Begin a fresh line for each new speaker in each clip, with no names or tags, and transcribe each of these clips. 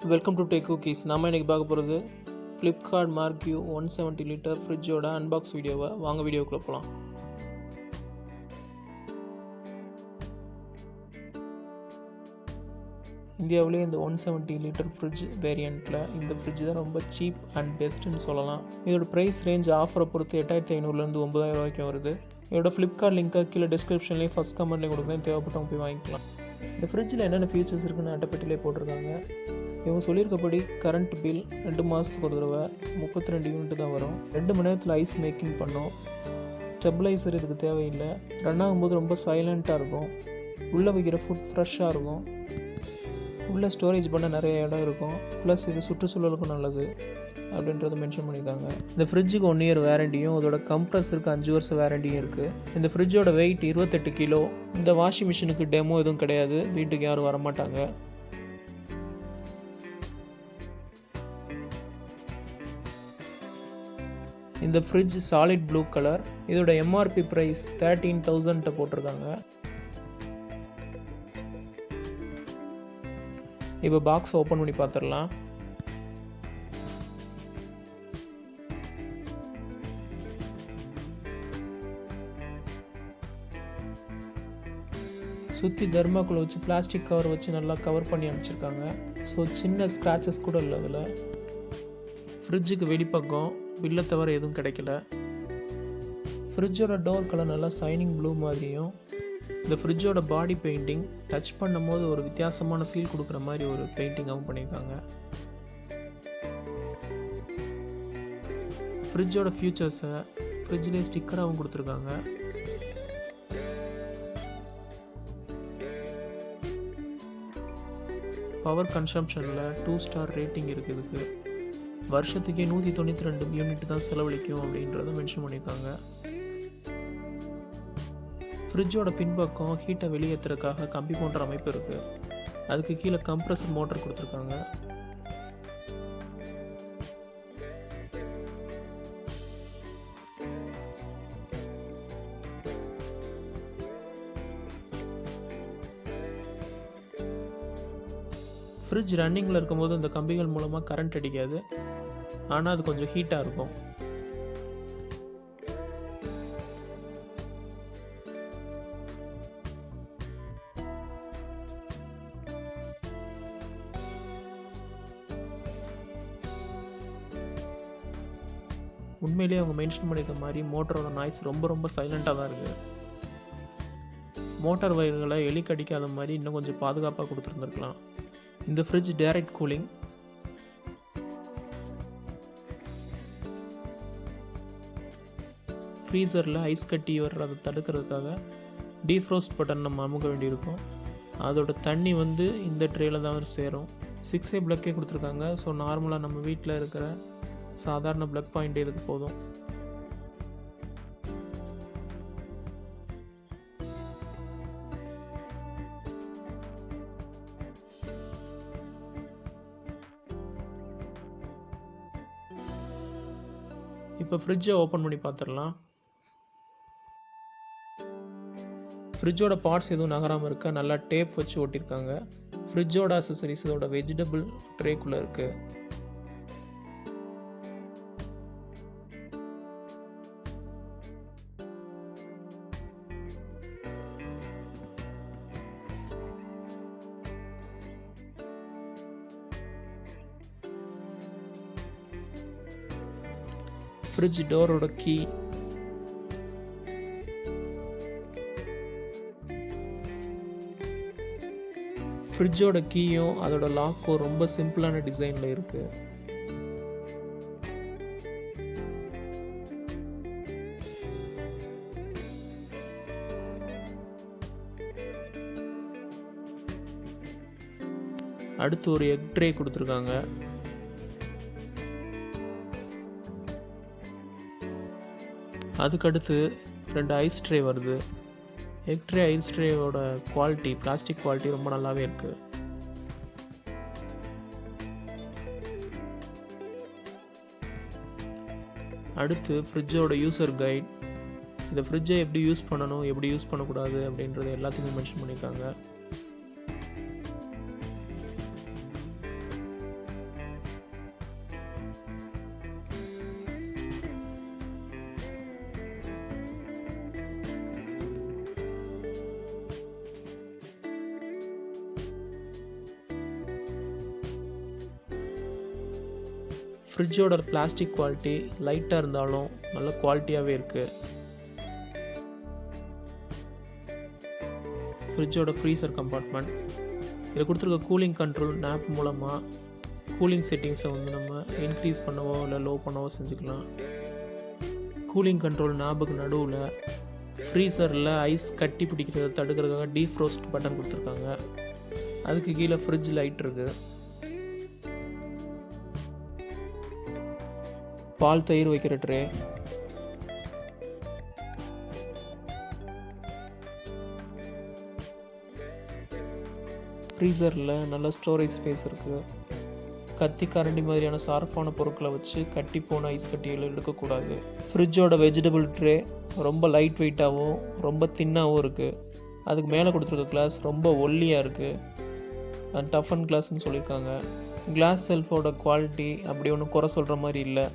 Welcome to tech cookies. நம்ம இன்றைக்கி பார்க்க போகிறது Flipkart MarQ 170 லிட்டர் ஃப்ரிட்ஜோட அன்பாக்ஸ் வீடியோவை. வாங்க வீடியோக்குள்ளே போகலாம். இந்தியாவிலே இந்த 170 லிட்டர் ஃப்ரிட்ஜ் வேரியண்ட்டில் இந்த ஃப்ரிட்ஜ் தான் ரொம்ப சீப் அண்ட் பெஸ்ட்டுன்னு சொல்லலாம். இதோட ப்ரைஸ் ரேஞ்ச் ஆஃபரை பொறுத்து 8500 9000 வரைக்கும் வருது. இதோட ஃப்ளிப்கார்ட் லிங்க்கை கீழே டிஸ்கிரிப்ஷன்லேயும் ஃபஸ்ட் கமெண்ட்லேயும் கொடுக்குறேன், தேவைப்பட்டவங்க போய் வாங்கிக்கலாம். இந்த ஃப்ரிட்ஜில் என்னென்ன ஃபீச்சர்ஸ் இருக்குன்னு அட்டைப்பட்டிலே போட்டிருக்காங்க. இவங்க சொல்லியிருக்கபடி கரண்ட் பில் 2 மாதத்துக்கு ஒரு தடவை 32 யூனிட் தான் வரும். 2 மணி நேரத்தில் ஐஸ் மேக்கிங் பண்ணும். ஸ்டெபிளைசர் இதுக்கு தேவையில்லை. ரன் ஆகும்போது ரொம்ப சைலண்ட்டாக இருக்கும். உள்ளே வைக்கிற ஃபுட் ஃப்ரெஷ்ஷாக இருக்கும். உள்ளே ஸ்டோரேஜ் பண்ண நிறைய இடம் இருக்கும். ப்ளஸ் இது சுற்றுச்சூழலுக்கும் நல்லது அப்படின்றத மென்ஷன் பண்ணியிருக்காங்க. இந்த ஃப்ரிட்ஜுக்கு 1 இயர் வேரண்டியும் அதோட கம்ப்ரஸருக்கு 5 வருஷம் வேரண்டியும் இருக்குது. இந்த ஃப்ரிட்ஜோட வெயிட் 28 கிலோ. இந்த வாஷிங் மிஷினுக்கு டெமோ எதுவும் கிடையாது, வீட்டுக்கு யாரும் வரமாட்டாங்க. இந்த ஃப்ரிட்ஜ் சாலிட் ப்ளூ கலர். இதோட MRP ப்ரைஸ் 13,000 போட்டிருக்காங்க. இப்போ பாக்ஸ் ஓப்பன் பண்ணி பார்த்துடலாம். சுற்றி தர்மாக்குள்ள வச்சு பிளாஸ்டிக் கவர் வச்சு நல்லா கவர் பண்ணி அனுப்பிச்சிருக்காங்க. ஸோ சின்ன ஸ்க்ராச்சஸ் கூட இல்லை அதில். ஃப்ரிட்ஜுக்கு வெளிப்பக்கம் பில்லை தவிர எதுவும் கிடைக்கல. ஃப்ரிட்ஜோட டோர் கலர் நல்லா சைனிங் ப்ளூ மாதிரியும், இந்த ஃப்ரிட்ஜோட பாடி பெயிண்டிங் டச் பண்ணும் போது ஒரு வித்தியாசமான ஃபீல் கொடுக்குற மாதிரி ஒரு பெயிண்டிங்காகவும் பண்ணியிருக்காங்க. ஃப்ரிட்ஜோட ஃபியூச்சர்ஸை ஃப்ரிட்ஜ்லேயே ஸ்டிக்கராகவும் கொடுத்துருக்காங்க. பவர் கன்சம்ஷனில் 2 ஸ்டார் ரேட்டிங் இருக்குது. இதுக்கு வருஷத்துக்கே 192 யூனிட் தான் செலவழிக்கும் அப்படின்றத மென்ஷன் பண்ணியிருக்காங்க. ஃப்ரிட்ஜோட பின்பக்கம் ஹீட்டை வெளியேற்றுறதுக்காக கம்பி போன்ற அமைப்பு இருக்குது. அதுக்கு கீழே கம்ப்ரஸர் மோட்டர் கொடுத்துருக்காங்க. ஃப்ரிட்ஜ் ரன்னிங்கில் இருக்கும்போது இந்த கம்பிகள் மூலமாக கரண்ட் அடிக்காது, ஆனால் அது கொஞ்சம் ஹீட்டாக இருக்கும். உண்மையிலேயே அவங்க மென்ஷன் பண்ணியிருக்க மாதிரி மோட்டரோட நாய்ஸ் ரொம்ப சைலண்ட்டாக தான் இருக்குது. மோட்டார் வயர்களை எலி கடிக்காத மாதிரி இன்னும் கொஞ்சம் பாதுகாப்பாக கொடுத்துருந்துருக்கலாம். இந்த ஃப்ரிட்ஜ் டைரக்ட் கூலிங். ஃப்ரீசரில் ஐஸ் கட்டி வர்றதை தடுக்கிறதுக்காக டீஃப்ரோஸ்ட் பட்டன் நம்ம அமுக்க வேண்டியிருக்கும். அதோட தண்ணி இந்த ட்ரேயில் தான் சேரும். 6A ப்ளக்கே கொடுத்துருக்காங்க. ஸோ நார்மலாக நம்ம வீட்டில் இருக்கிற சாதாரண ப்ளக் பாயிண்ட் இதுக்கு போதும். இப்போ ஃப்ரிட்ஜை ஓப்பன் பண்ணி பார்த்துடலாம். ஃப்ரிட்ஜோட பார்ட்ஸ் எதுவும் நகராமல் இருக்க நல்லா டேப் வச்சு ஓட்டியிருக்காங்க. ஃப்ரிட்ஜோட அசசரிஸ் இதோட வெஜிடபிள் ட்ரேக்குள்ளே இருக்குது. ஃப்ரிட்ஜ் டோரோட கீ, ஃப்ரிட்ஜோட கீயும் அதோட லாக்கும் ரொம்ப சிம்பிளான டிசைனில் இருக்குது. அடுத்து ஒரு எக் ட்ரே கொடுத்துருக்காங்க. அதுக்கடுத்து 2 ஐஸ் ட்ரே வருது. எக் ட்ரே ஐஸ் ட்ரேயோட குவாலிட்டி, பிளாஸ்டிக் குவாலிட்டி ரொம்ப நல்லாவே இருக்குது. அடுத்து ஃப்ரிட்ஜோட யூசர் கைட். இந்த ஃப்ரிட்ஜை எப்படி யூஸ் பண்ணணும், எப்படி யூஸ் பண்ணக்கூடாது அப்படின்றது எல்லாத்தையுமே மென்ஷன் பண்ணியிருக்காங்க. ஃப்ரிட்ஜோட பிளாஸ்டிக் குவாலிட்டி லைட்டாக இருந்தாலும் நல்ல குவாலிட்டியாகவே இருக்குது. ஃப்ரிட்ஜோட ஃப்ரீசர் கம்பார்ட்மெண்ட், இதில் கொடுத்துருக்க கூலிங் கண்ட்ரோல் நாப் மூலமாக கூலிங் செட்டிங்ஸை வந்து நம்ம இன்க்ரீஸ் பண்ணவோ இல்லை லோ பண்ணவோ செஞ்சுக்கலாம். கூலிங் கண்ட்ரோல் நாபுக்கு நடுவில் ஃப்ரீசரில் ஐஸ் கட்டி பிடிக்கிறத தடுக்கிறதுக்காக டீஃப்ரோஸ்ட் பட்டன் கொடுத்துருக்காங்க. அதுக்கு கீழே ஃப்ரிட்ஜ் லைட் இருக்குது. பால் தயிர் வைக்கிற ட்ரே, ஃப்ரீசரில் நல்ல ஸ்டோரேஜ் ஸ்பேஸ் இருக்குது. கத்தி கரண்டி மாதிரியான சார்ஃபான பொருட்களை வச்சு கட்டி போன ஐஸ் கட்டிகளை எடுக்கக்கூடாது. ஃப்ரிட்ஜோட வெஜிடபிள் ட்ரே ரொம்ப லைட் வெயிட்டாகவும் ரொம்ப தின்னாகவும் இருக்குது. அதுக்கு மேலே கொடுத்துருக்க கிளாஸ் ரொம்ப ஒல்லியாக இருக்குது. அது டஃப் அண்ட் கிளாஸ்ன்னு சொல்லியிருக்காங்க. கிளாஸ் செல்ஃபோட குவாலிட்டி அப்படி ஒன்றும் குறை சொல்கிற மாதிரி இல்லை.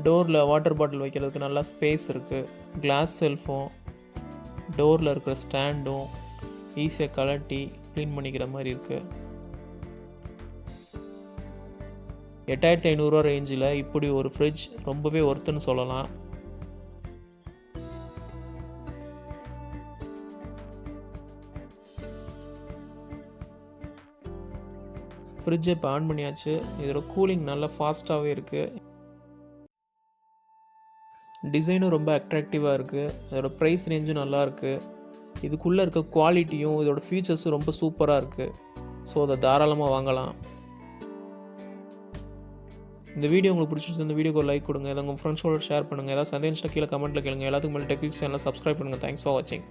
டோரில் வாட்டர் பாட்டில் வைக்கிறதுக்கு நல்லா ஸ்பேஸ் இருக்குது. கிளாஸ் செல்ஃபும் டோரில் இருக்கிற ஸ்டாண்டும் ஈஸியாக கலட்டி க்ளீன் பண்ணிக்கிற மாதிரி இருக்குது. 8500 ரேஞ்சில் இப்படி ஒரு ஃப்ரிட்ஜ் ரொம்பவே ஒர்த்துன்னு சொல்லலாம். ஃப்ரிட்ஜை இப்போ ஆன் பண்ணியாச்சு. இதோட கூலிங் நல்லா ஃபாஸ்ட்டாகவே இருக்குது. டிசைனும் ரொம்ப அட்ராக்டிவாக இருக்குது. அதோட ப்ரைஸ் ரேஞ்சும் நல்லாயிருக்கு. இதுக்குள்ளே இருக்க குவாலிட்டியும் இதோட ஃபீச்சர்ஸும் ரொம்ப சூப்பராக இருக்குது. ஸோ அதை தாராளமாக வாங்கலாம். இந்த வீடியோ உங்களுக்கு பிடிச்சிருச்சு, இந்த வீடியோக்கு ஒரு லைக் கொடுங்க. இதை உங்கள் ஃப்ரெண்ட்ஸோட ஷேர் பண்ணுங்கள். ஏதாவது சந்தேகம் கீழே கமெண்ட்டில் கேளுங்க. எல்லாத்துக்கும் மேலே டெக் சேனலை சப்ஸ்கிரைப் பண்ணுங்கள். தேங்க்ஸ் ஃபார் வாட்சிங்.